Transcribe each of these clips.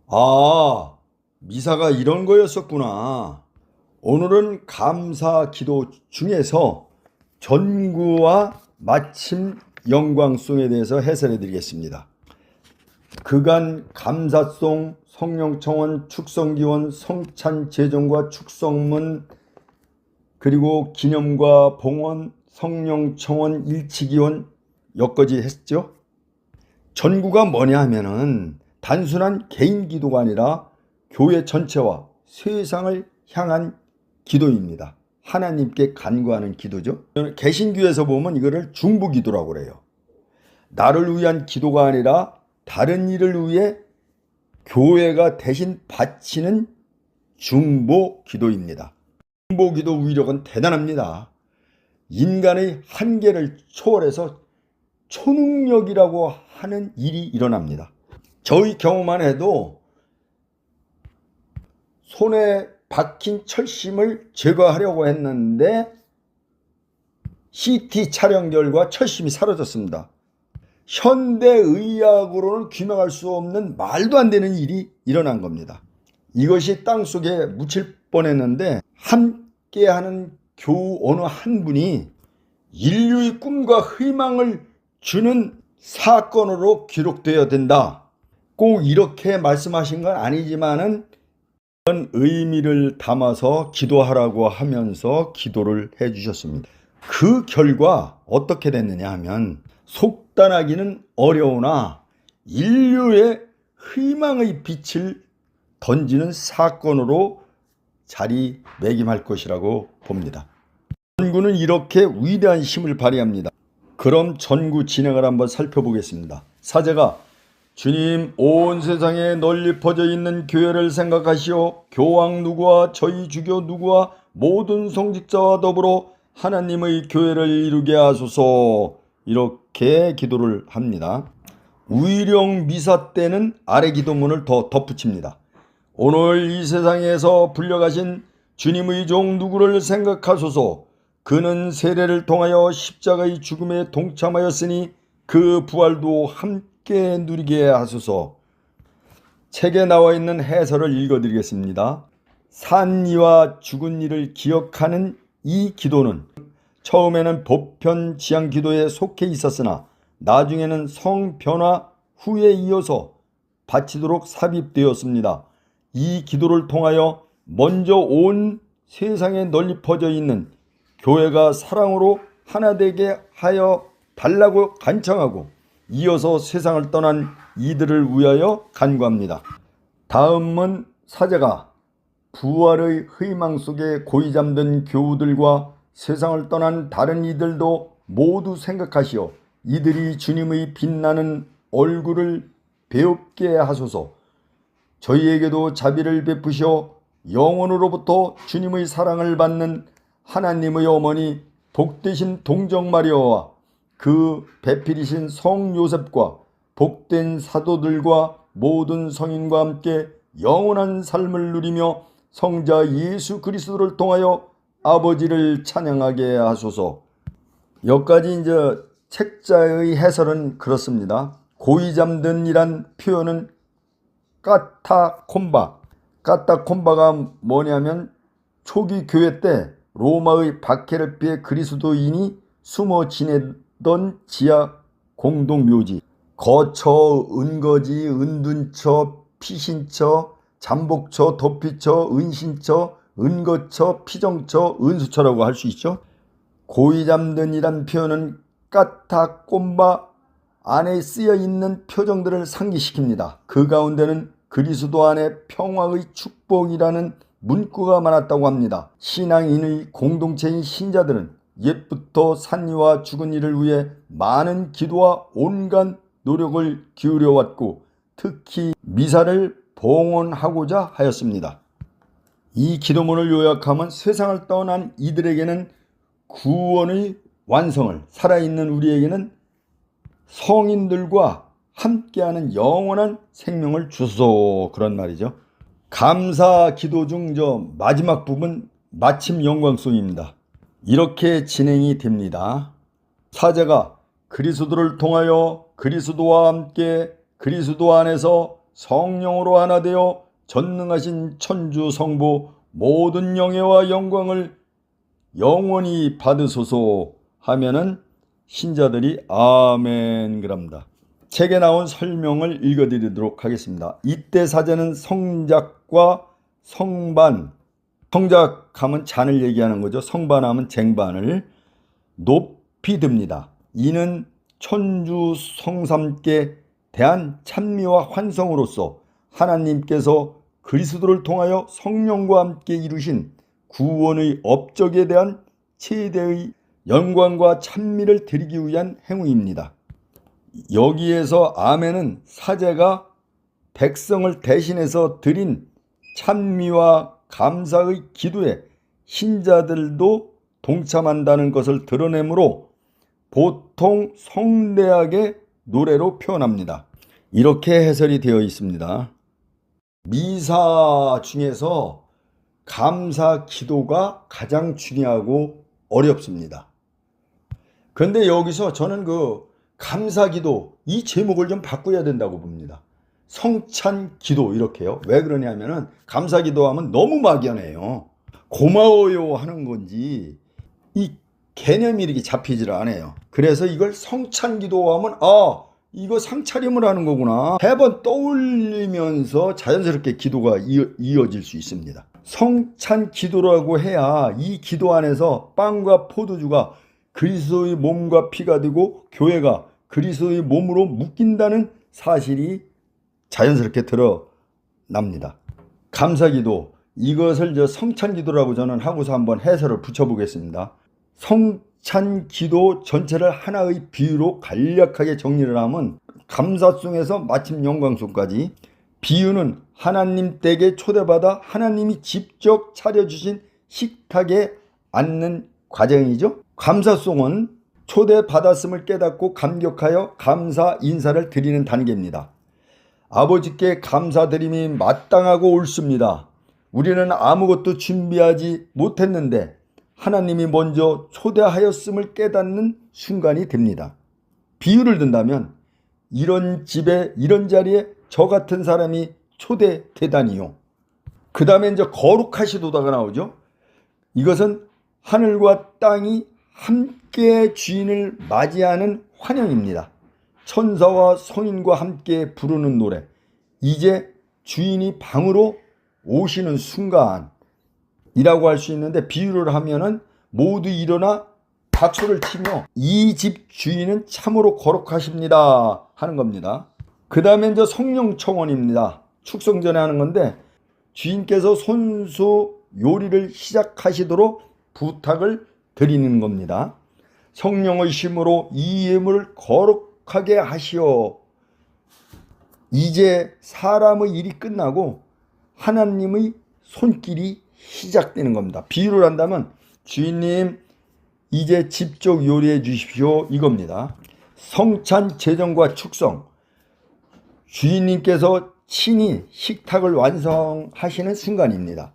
아, 미사가 이런 거였었구나. 오늘은 감사 기도 중에서 전구와 마침 영광송에 대해서 해설해 드리겠습니다. 그간 감사송, 성령청원, 축성기원, 성찬 제정과 축성문, 그리고 기념과 봉헌, 성령청원, 일치기원 여기까지 했죠. 전구가 뭐냐 하면은 단순한 개인 기도가 아니라 교회 전체와 세상을 향한 기도입니다. 하나님께 간구하는 기도죠. 개신교에서 보면 이거를 중보기도라고 그래요. 나를 위한 기도가 아니라 다른 일을 위해 교회가 대신 바치는 중보기도입니다. 중보기도 위력은 대단합니다. 인간의 한계를 초월해서 초능력이라고 하는 일이 일어납니다. 저희 경우만 해도 손에 박힌 철심을 제거하려고 했는데 CT 촬영 결과 철심이 사라졌습니다. 현대의학으로는 규명할 수 없는 말도 안 되는 일이 일어난 겁니다. 이것이 땅속에 묻힐 뻔했는데 함께하는 교우 어느 한 분이 인류의 꿈과 희망을 주는 사건으로 기록되어야 된다. 꼭 이렇게 말씀하신 건 아니지만은 그런 의미를 담아서 기도하라고 하면서 기도를 해 주셨습니다. 그 결과 어떻게 됐느냐 하면 속단하기는 어려우나 인류의 희망의 빛을 던지는 사건으로 자리매김할 것이라고 봅니다. 전구는 이렇게 위대한 힘을 발휘합니다. 그럼 전구 진행을 한번 살펴보겠습니다. 사제가 주님, 온 세상에 널리 퍼져 있는 교회를 생각하시오. 교황 누구와 저희 주교 누구와 모든 성직자와 더불어 하나님의 교회를 이루게 하소서. 이렇게 기도를 합니다. 위령 미사 때는 아래 기도문을 더 덧붙입니다. 오늘 이 세상에서 불려가신 주님의 종 누구를 생각하소서. 그는 세례를 통하여 십자가의 죽음에 동참하였으니 그 부활도 함께 누리게 하소서. 책에 나와 있는 해설을 읽어드리겠습니다. 산 이와 죽은 이를 기억하는 이 기도는 처음에는 보편 지향 기도에 속해 있었으나 나중에는 성 변화 후에 이어서 바치도록 삽입되었습니다. 이 기도를 통하여 먼저 온 세상에 널리 퍼져 있는 교회가 사랑으로 하나 되게 하여 달라고 간청하고 이어서 세상을 떠난 이들을 위하여 간구합니다. 다음은 사제가 부활의 희망 속에 고이 잠든 교우들과 세상을 떠난 다른 이들도 모두 생각하시어 이들이 주님의 빛나는 얼굴을 배웁게 하소서. 저희에게도 자비를 베푸시어 영원으로부터 주님의 사랑을 받는 하나님의 어머니 복되신 동정 마리아와 그 배필이신 성 요셉과 복된 사도들과 모든 성인과 함께 영원한 삶을 누리며 성자 예수 그리스도를 통하여 아버지를 찬양하게 하소서. 여기까지 이제 책자의 해설은 그렇습니다. 고이 잠든이란 표현은 까타콤바. 까타콤바가 뭐냐면 초기 교회 때 로마의 박해를 피해 그리스도인이 숨어 지내던 지하 공동묘지, 거처, 은거지, 은둔처, 피신처, 잠복처, 도피처, 은신처, 은거처, 피정처, 은수처라고 할 수 있죠. 고이 잠든이란 표현은 까타콤바 안에 쓰여 있는 표정들을 상기시킵니다. 그 가운데는 그리스도 안에 평화의 축복이라는 문구가 많았다고 합니다. 신앙인의 공동체인 신자들은 옛부터 산이와 죽은 이를 위해 많은 기도와 온갖 노력을 기울여 왔고 특히 미사를 봉헌하고자 하였습니다. 이 기도문을 요약하면 세상을 떠난 이들에게는 구원의 완성을, 살아있는 우리에게는 성인들과 함께하는 영원한 생명을 주소서, 그런 말이죠. 감사 기도 중 마지막 부분 마침 영광송입니다. 이렇게 진행이 됩니다. 사제가 그리스도를 통하여 그리스도와 함께 그리스도 안에서 성령으로 하나 되어 전능하신 천주 성부 모든 영예와 영광을 영원히 받으소서 하면은 신자들이 아멘 그럽니다. 책에 나온 설명을 읽어드리도록 하겠습니다. 이때 사제는 성작과 성반, 성작하면 잔을 얘기하는 거죠. 성반하면 쟁반을 높이 듭니다. 이는 천주 성삼께 대한 찬미와 환성으로서 하나님께서 그리스도를 통하여 성령과 함께 이루신 구원의 업적에 대한 최대의 영광과 찬미를 드리기 위한 행위입니다. 여기에서 아멘은 사제가 백성을 대신해서 드린 찬미와 감사의 기도에 신자들도 동참한다는 것을 드러내므로 보통 성대하게 노래로 표현합니다. 이렇게 해설이 되어 있습니다. 미사 중에서 감사 기도가 가장 중요하고 어렵습니다. 그런데 여기서 저는 그 감사 기도 이 제목을 좀 바꿔야 된다고 봅니다. 성찬 기도 이렇게요. 왜 그러냐면은 감사 기도하면 너무 막연해요. 고마워요 하는 건지 이 개념이 이렇게 잡히질 않아요. 그래서 이걸 성찬 기도하면 이거 상차림을 하는 거구나. 매번 떠올리면서 자연스럽게 기도가 이어질 수 있습니다. 성찬 기도라고 해야 이 기도 안에서 빵과 포도주가 그리스도의 몸과 피가 되고 교회가 그리스도의 몸으로 묶인다는 사실이 자연스럽게 드러납니다. 감사기도 이것을 성찬기도라고 저는 하고서 한번 해설을 붙여보겠습니다. 성찬기도 전체를 하나의 비유로 간략하게 정리를 하면 감사송에서 마침 영광송까지 비유는 하나님 댁에 초대받아 하나님이 직접 차려주신 식탁에 앉는 과정이죠. 감사송은 초대받았음을 깨닫고 감격하여 감사 인사를 드리는 단계입니다. 아버지께 감사드림이 마땅하고 옳습니다. 우리는 아무것도 준비하지 못했는데 하나님이 먼저 초대하였음을 깨닫는 순간이 됩니다. 비유를 든다면 이런 집에 이런 자리에 저 같은 사람이 초대되다니요. 그 다음에 이제 거룩하시도다가 나오죠. 이것은 하늘과 땅이 함께 주인을 맞이하는 환영입니다. 천사와 성인과 함께 부르는 노래. 이제 주인이 방으로 오시는 순간이라고 할 수 있는데 비유를 하면은 모두 일어나 박수를 치며 이 집 주인은 참으로 거룩하십니다 하는 겁니다. 그 다음에 이제 성령 청원입니다. 축성 전에 하는 건데 주인께서 손수 요리를 시작하시도록 부탁을 드리는 겁니다. 성령의 힘으로 이 예물을 거룩하게 하시어. 이제 사람의 일이 끝나고 하나님의 손길이 시작되는 겁니다. 비유를 한다면 주인님 이제 직접 요리해 주십시오 이겁니다. 성찬 제정과 축성, 주인님께서 친히 식탁을 완성하시는 순간입니다.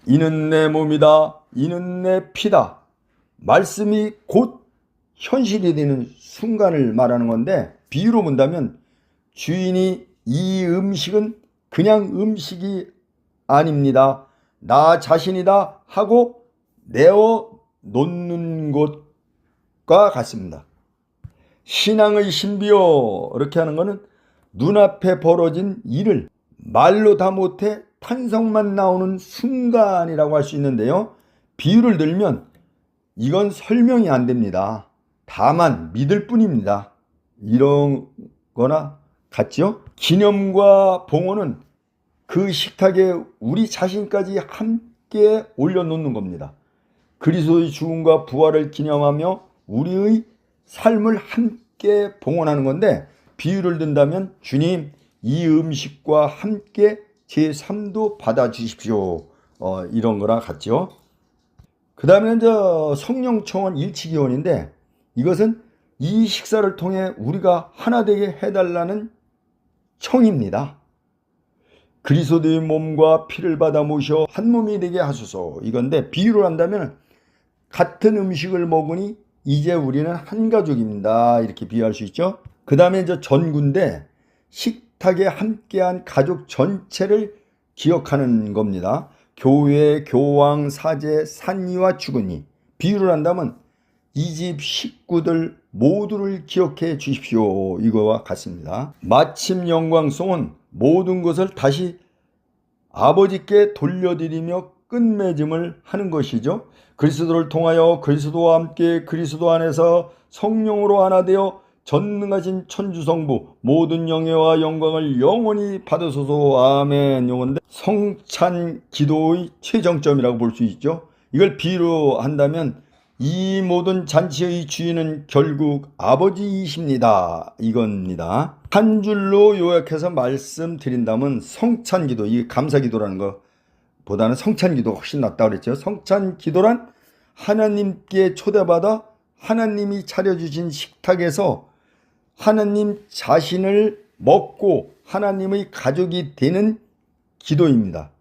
이는 내 몸이다. 이는 내 피다. 말씀이 곧 현실이 되는 순간을 말하는 건데 비유로 본다면 주인이 이 음식은 그냥 음식이 아닙니다. 나 자신이다 하고 내어 놓는 것과 같습니다. 신앙의 신비요 이렇게 하는 것은 눈앞에 벌어진 일을 말로 다 못해 탄성만 나오는 순간이라고 할 수 있는데요. 비유를 들면 이건 설명이 안 됩니다. 다만 믿을 뿐입니다. 이런 거나 같죠? 기념과 봉헌은 그 식탁에 우리 자신까지 함께 올려놓는 겁니다. 그리스도의 죽음과 부활을 기념하며 우리의 삶을 함께 봉헌하는 건데 비유를 든다면 주님 이 음식과 함께 제 삶도 받아주십시오. 이런 거랑 같죠. 그 다음에 이제 성령 청원 일치기원인데 이것은 이 식사를 통해 우리가 하나 되게 해달라는 청입니다. 그리스도의 몸과 피를 받아 모셔 한 몸이 되게 하소서 이건데 비유를 한다면 같은 음식을 먹으니 이제 우리는 한 가족입니다. 이렇게 비유할 수 있죠. 그 다음에 이제 전구인데 식탁에 함께한 가족 전체를 기억하는 겁니다. 교회, 교황, 사제, 산이와 주근이. 비유를 한다면 이 집 식구들 모두를 기억해 주십시오. 이거와 같습니다. 마침 영광송은 모든 것을 다시 아버지께 돌려드리며 끝맺음을 하는 것이죠. 그리스도를 통하여 그리스도와 함께 그리스도 안에서 성령으로 하나 되어 전능하신 천주성부 모든 영예와 영광을 영원히 받으소서. 아멘. 용어인데 성찬 기도의 최정점이라고 볼 수 있죠. 이걸 비유로 한다면 이 모든 잔치의 주인은 결국 아버지이십니다. 이겁니다. 한 줄로 요약해서 말씀드린다면 성찬기도, 이 감사기도라는 것보다는 성찬기도가 훨씬 낫다고 그랬죠. 성찬기도란 하나님께 초대받아 하나님이 차려주신 식탁에서 하나님 자신을 먹고 하나님의 가족이 되는 기도입니다.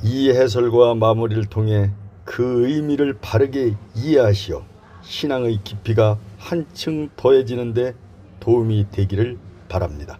이 해설과 마무리를 통해 그 의미를 바르게 이해하시어 신앙의 깊이가 한층 더해지는 데 도움이 되기를 바랍니다.